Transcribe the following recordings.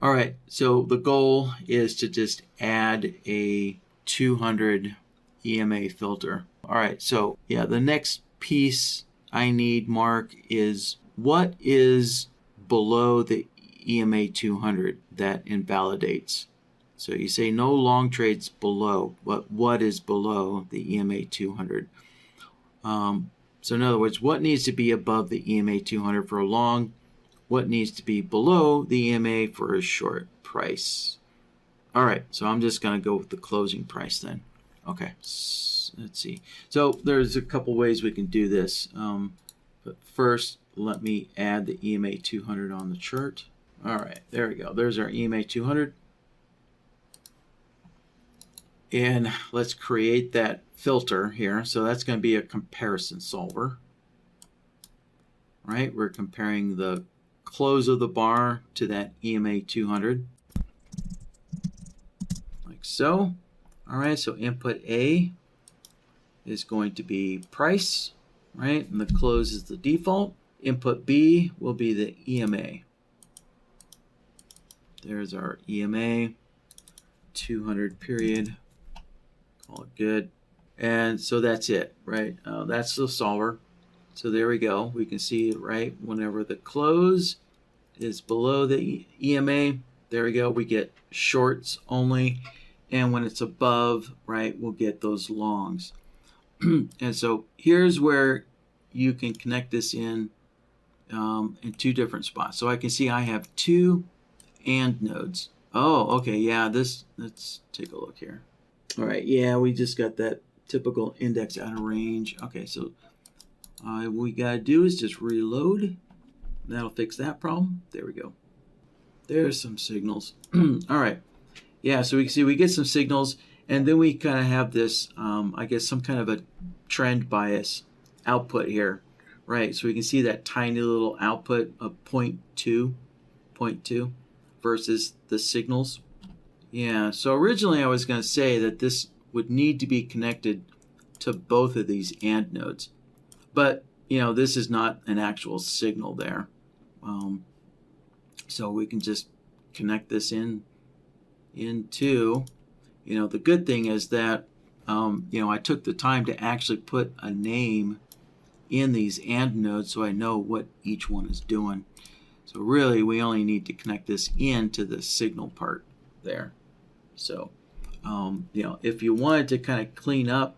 All right, so the goal is to just add a 200 EMA filter. All right, so yeah, the next piece I need, Mark, is what is below the EMA 200 that invalidates. So you say no long trades below, but what is below the EMA 200? So in other words, what needs to be above the EMA 200 for a long? What needs to be below the EMA for a short price? All right, so I'm just going to go with the closing price then. Okay, let's see. So there's a couple ways we can do this. But first, let me add the EMA 200 on the chart. All right, there we go. There's our EMA 200. And let's create that filter here. So that's going to be a comparison solver. Right, we're comparing the close of the bar to that EMA 200. Like so. All right, so input A is going to be price, right? And the close is the default. Input B will be the EMA. There's our EMA 200 period. Call it good. And so that's it, right? That's the solver. So there we go. We can see it, right? Whenever the close is below the EMA, there we go. We get shorts only. And when it's above, right, we'll get those longs. And so here's where you can connect this in two different spots. So I can see I have two AND nodes. Oh, okay, yeah, let's take a look here. All right, yeah, we just got that typical index out of range. Okay, so what we got to do is just reload. That'll fix that problem. There we go. There's some signals. All right. Yeah, so we can see we get some signals, and then we kind of have this, I guess, some kind of a trend bias output here, right? So we can see that tiny little output of 0.2 versus the signals. Yeah, so originally I was going to say that this would need to be connected to both of these AND nodes. But, you know, this is not an actual signal there. So we can just connect this into, you know, the good thing is that, you know, I took the time to actually put a name in these AND nodes so I know what each one is doing. So really, we only need to connect this into the signal part there. So, you know, if you wanted to kind of clean up,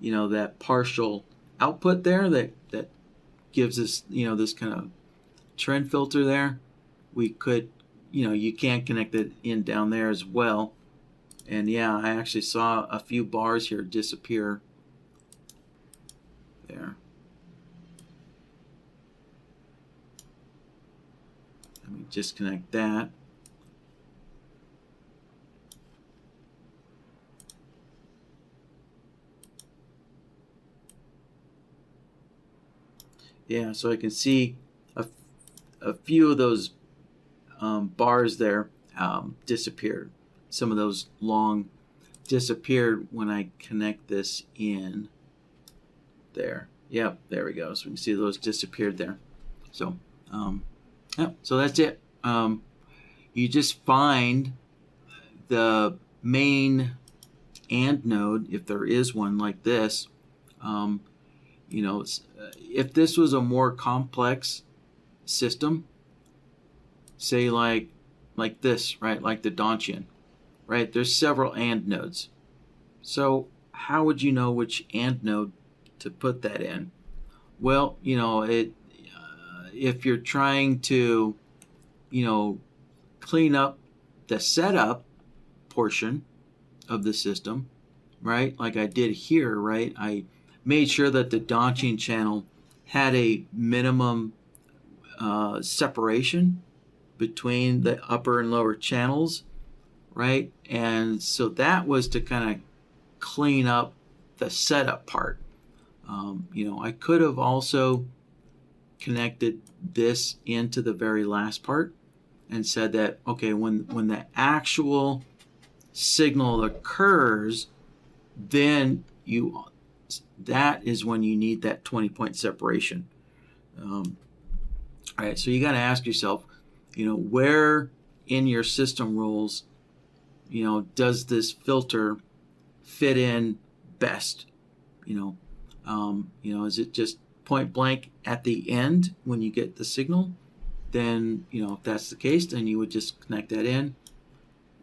you know, that partial output there that gives us, you know, this kind of trend filter there, we could, you know, you can connect it in down there as well. And yeah, I actually saw a few bars here disappear there. Let me disconnect that. Yeah, so I can see a few of those bars there disappeared. Some of those long disappeared when I connect this in there. Yep, there we go. So we can see those disappeared there. So, yeah, so that's it. You just find the main AND node, if there is one like this. You know, if this was a more complex system, say like this, right, like the Donchian, right, there's several AND nodes. So how would you know which AND node to put that in? Well, you know, if you're trying to, you know, clean up the setup portion of the system, right, like I did here, right, I made sure that the Donchian channel had a minimum separation between the upper and lower channels, right? And so that was to kind of clean up the setup part. You know, I could have also connected this into the very last part and said that, okay, when the actual signal occurs, then that is when you need that 20-point separation. All right, so you got to ask yourself, you know, where in your system rules, you know, does this filter fit in best? You know, is it just point blank at the end when you get the signal? Then, you know, if that's the case, then you would just connect that in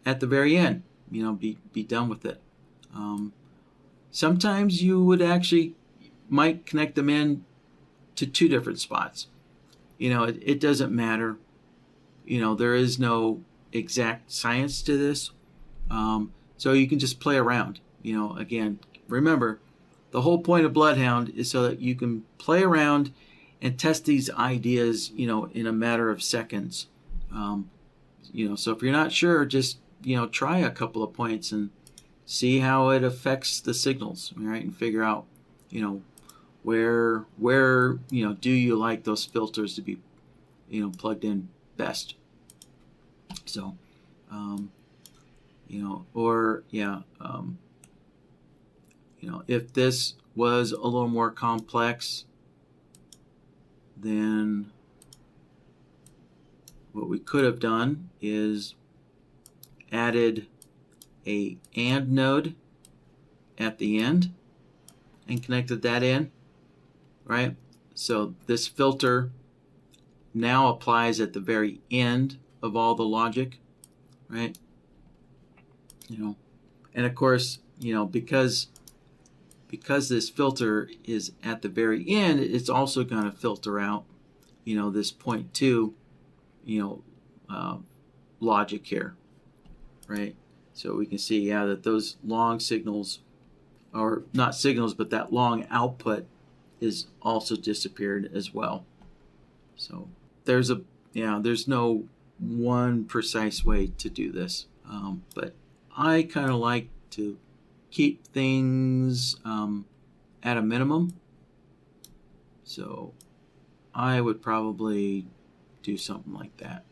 at the very end. You know, be done with it. Sometimes you would actually might connect them in to two different spots. You know, it doesn't matter. You know, there is no exact science to this. So you can just play around. You know, again, remember, the whole point of BloodHound is so that you can play around and test these ideas, you know, in a matter of seconds. You know, so if you're not sure, just, you know, try a couple of points and see how it affects the signals, right? And figure out, you know, where you know, do you like those filters to be, you know, plugged in best. So, you know, or yeah, you know, if this was a little more complex, then what we could have done is added a AND node at the end and connected that in, right? So this filter now applies at the very end of all the logic, right? You know, and of course, you know, because this filter is at the very end, it's also going to filter out, you know, this 0.2, you know, logic here, right? So we can see, yeah, that those long signals, or not signals, but that long output is also disappeared as well. So there's no one precise way to do this, but I kind of like to keep things at a minimum. So I would probably do something like that.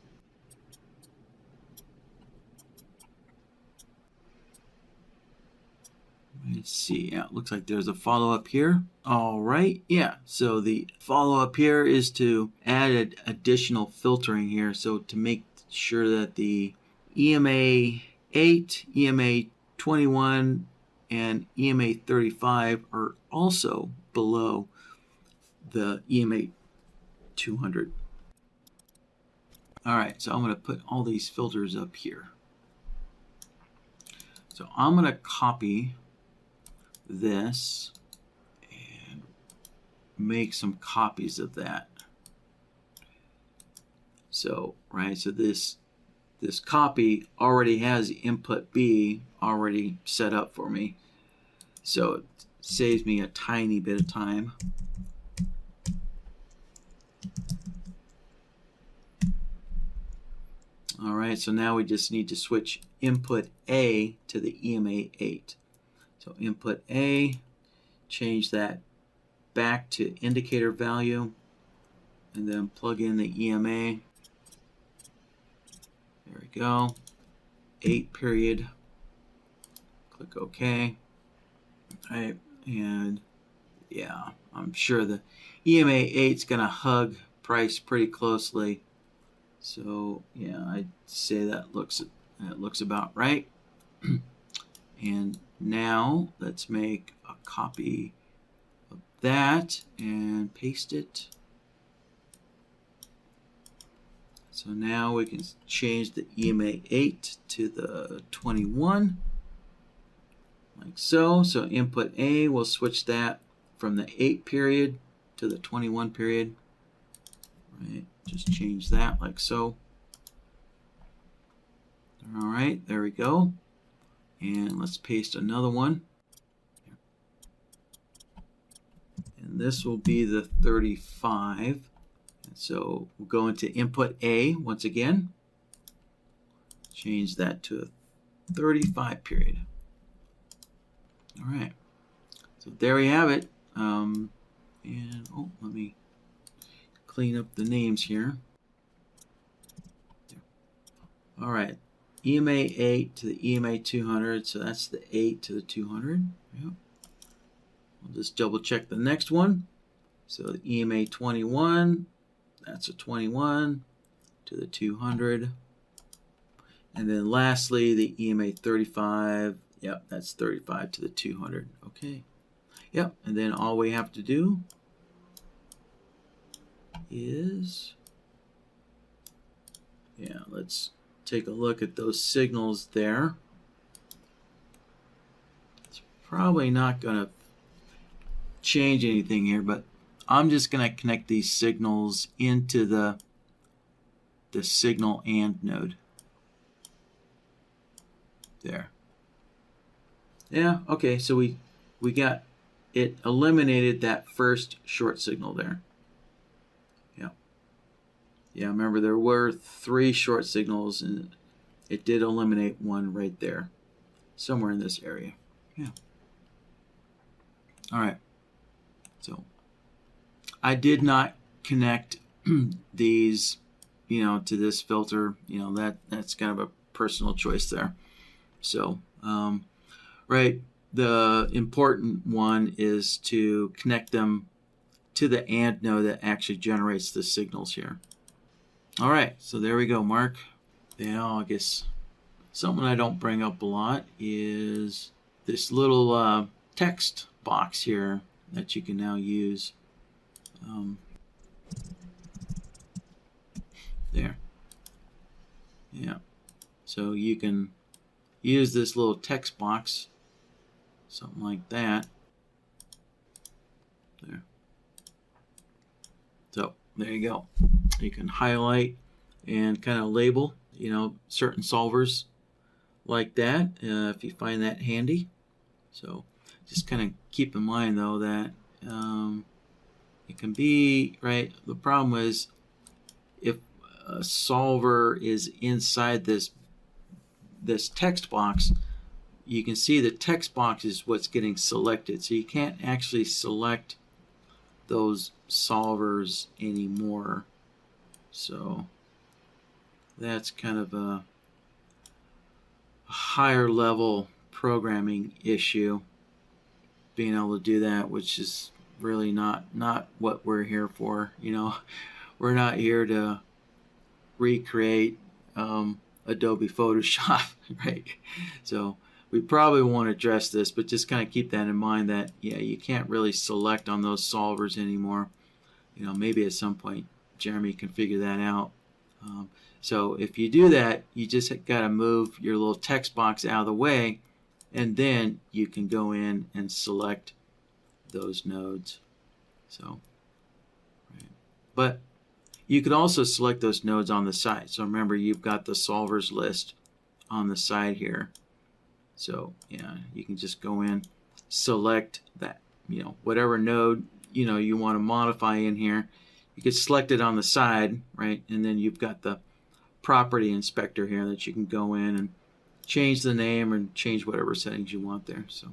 Let's see. Yeah, it looks like there's a follow-up here. All right. Yeah. So the follow-up here is to add additional filtering here. So to make sure that the EMA 8, EMA 21, and EMA 35 are also below the EMA 200. All right, so I'm going to put all these filters up here. So I'm going to copy this and make some copies of that. So, right, so this copy already has input B already set up for me. So it saves me a tiny bit of time. All right, so now we just need to switch input A to the EMA 8. So input A, change that back to indicator value, and then plug in the EMA. There we go. 8 period. Click OK. All right, and yeah, I'm sure the EMA 8 is going to hug price pretty closely. So yeah, I'd say that looks about right. And now let's make a copy of that and paste it. So now we can change the EMA 8 to the 21, like so. So input A, we'll switch that from the 8 period to the 21 period. Right, just change that like so. All right, there we go. And let's paste another one. And this will be the 35. And so we'll go into input A once again. Change that to a 35 period. All right. So there we have it. And let me clean up the names here. All right. EMA 8 to the EMA 200, so that's the 8 to the 200. Yep. We'll just double check the next one. So the EMA 21, that's a 21 to the 200. And then lastly, the EMA 35. Yep, that's 35 to the 200. Okay. Yep, and then all we have to do is, yeah, let's take a look at those signals there. It's probably not going to change anything here, but I'm just going to connect these signals into the signal and node. There. Yeah, okay, so we got it eliminated that first short signal there. Yeah. Yeah, remember there were 3 short signals and it did eliminate one right there. Somewhere in this area. Yeah. All right. So I did not connect these, to this filter. That's kind of a personal choice there. So, right, the important one is to connect them to the AND node that actually generates the signals here. All right, so there we go, Mark. Now, I guess something I don't bring up a lot is this little text box here that you can now use. There. Yeah. So you can use this little text box, something like that. There. So there you go. You can highlight and kind of label, certain solvers like that if you find that handy. So just kind of keep in mind though that it can be, right, the problem is if a solver is inside this text box, you can see the text box is what's getting selected, so you can't actually select those solvers anymore. So that's kind of a higher level programming issue, being able to do that, which is really not what we're here for. We're not here to recreate Adobe Photoshop, right? So we probably won't address this, but just kind of keep that in mind that, yeah, you can't really select on those solvers anymore. Maybe at some point Jeremy can figure that out. So if you do that, you just got to move your little text box out of the way, and then you can go in and select those nodes. So, right. But you could also select those nodes on the side. So remember, you've got the solvers list on the side here. So yeah, you can just go in, select that, whatever node, you want to modify in here. You could select it on the side, right? And then you've got the property inspector here that you can go in and change the name and change whatever settings you want there. So.